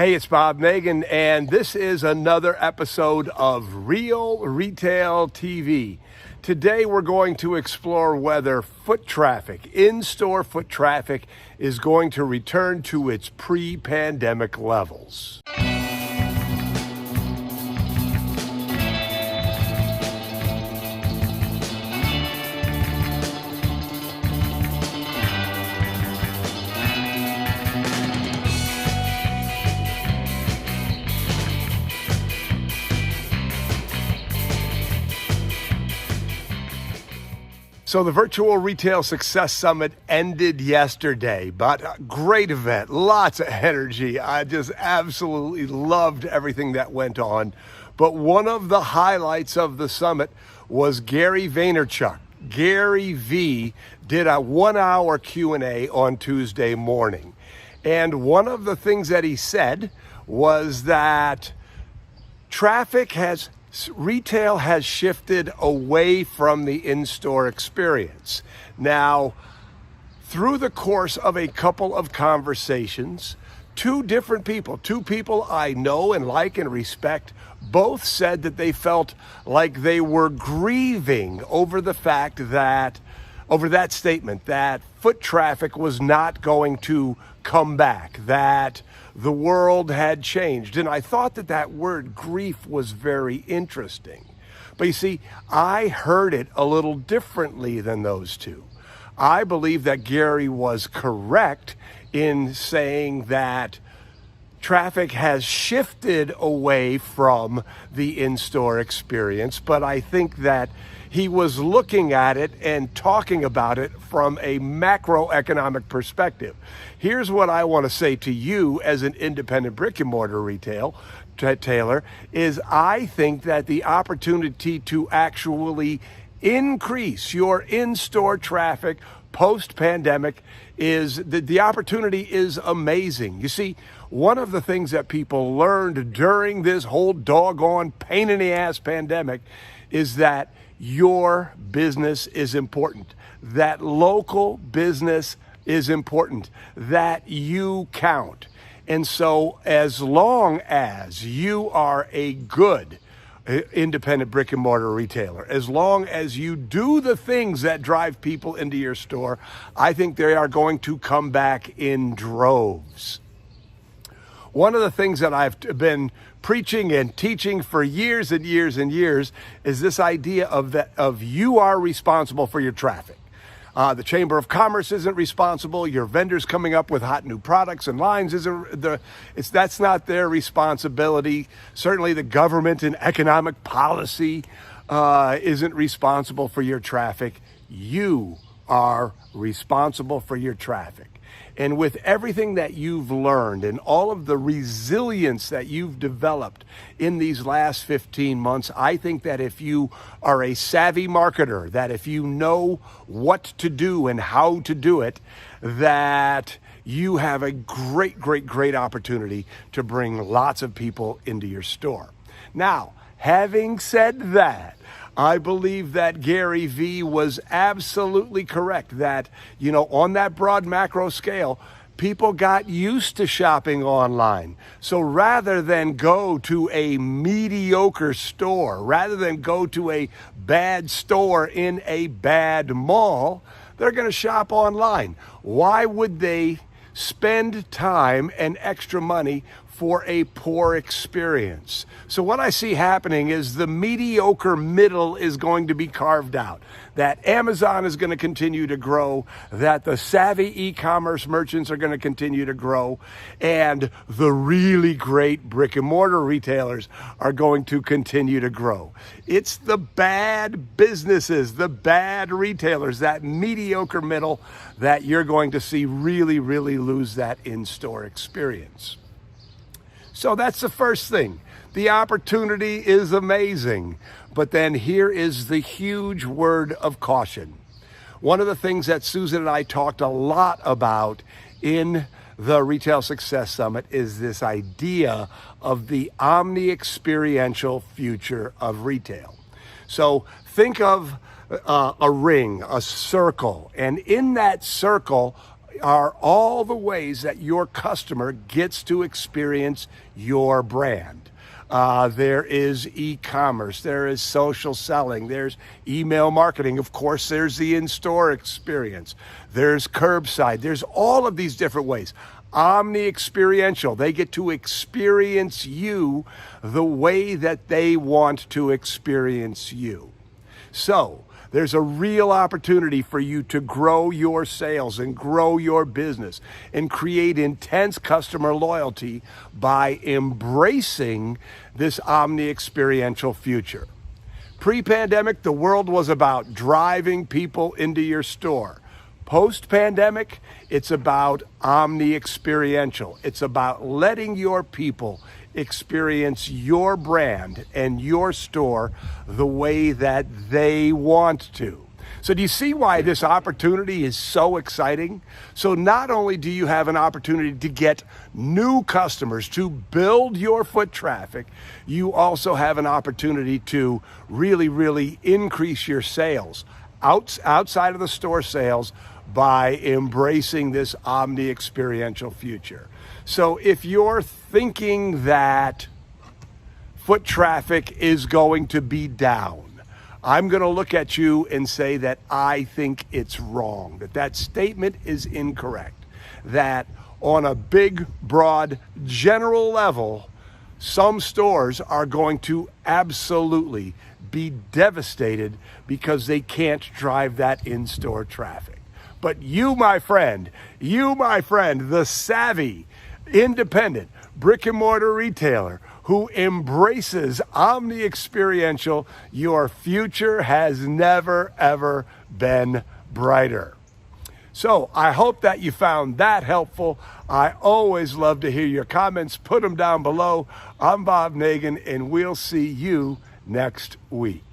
Hey, it's Bob Negen, and this is another episode of Real Retail TV. Today we're going to explore whether foot traffic, in-store foot traffic, is going to return to its pre-pandemic levels. So the Virtual Retail Success Summit ended yesterday, but a great event, lots of energy. I just absolutely loved everything that went on. But one of the highlights of the summit was Gary Vaynerchuk. Gary V did a 1-hour Q&A on Tuesday morning. And one of the things that he said was that retail has shifted away from the in-store experience. Now, through the course of a couple of conversations, two people I know and like and respect, both said that they felt like they were grieving over the fact that, over that statement, that foot traffic was not going to come back, that the world had changed. And I thought that word grief was very interesting. But you see, I heard it a little differently than those two. I believe that Gary was correct in saying that traffic has shifted away from the in-store experience, but I think that he was looking at it and talking about it from a macroeconomic perspective. Here's what I want to say to you as an independent brick and mortar retailer is I think that the opportunity to actually increase your in-store traffic post-pandemic is the opportunity is amazing. You see, one of the things that people learned during this whole doggone pain in the ass pandemic is that your business is important, that local business is important, that you count. And so as long as you are a good independent brick and mortar retailer, as long as you do the things that drive people into your store, I think they are going to come back in droves. One of the things that I've been preaching and teaching for years and years and years is this idea of you are responsible for your traffic. The Chamber of Commerce isn't responsible. Your vendors coming up with hot new products and lines that's not their responsibility. Certainly the government and economic policy isn't responsible for your traffic. You are responsible for your traffic. And with everything that you've learned and all of the resilience that you've developed in these last 15 months, I think that if you are a savvy marketer, that if you know what to do and how to do it, that you have a great opportunity to bring lots of people into your store. Now, having said that, I believe that Gary V was absolutely correct that, on that broad macro scale, people got used to shopping online. So rather than go to a mediocre store, rather than go to a bad store in a bad mall, they're going to shop online. Why would they spend time and extra money for a poor experience? So what I see happening is the mediocre middle is going to be carved out, that Amazon is going to continue to grow, that the savvy e-commerce merchants are going to continue to grow, and the really great brick and mortar retailers are going to continue to grow. It's the bad businesses, the bad retailers, that mediocre middle that you're going to see really lose that in-store experience. So that's the first thing. The opportunity is amazing. But then here is the huge word of caution. One of the things that Susan and I talked a lot about in the Retail Success Summit is this idea of the omni-experiential future of retail. So think of a ring, a circle, and in that circle are all the ways that your customer gets to experience your brand. There is e-commerce, there is social selling, there's email marketing, of course, there's the in-store experience, there's curbside, there's all of these different ways. Omni-experiential, they get to experience you the way that they want to experience you. So, there's a real opportunity for you to grow your sales and grow your business and create intense customer loyalty by embracing this omni-experiential future. Pre-pandemic, the world was about driving people into your store. Post-pandemic, it's about omni-experiential. It's about letting your people experience your brand and your store the way that they want to. So do you see why this opportunity is so exciting? So not only do you have an opportunity to get new customers, to build your foot traffic, you also have an opportunity to really increase your sales outside of the store sales by embracing this omni-experiential future. So if you're thinking that foot traffic is going to be down, I'm going to look at you and say that I think it's wrong, that statement is incorrect, that on a big, broad, general level, some stores are going to absolutely be devastated because they can't drive that in-store traffic. But you, my friend, the savvy, independent, brick and mortar retailer who embraces omni-experiential, your future has never, ever been brighter. So I hope that you found that helpful. I always love to hear your comments. Put them down below. I'm Bob Negen, and we'll see you next week.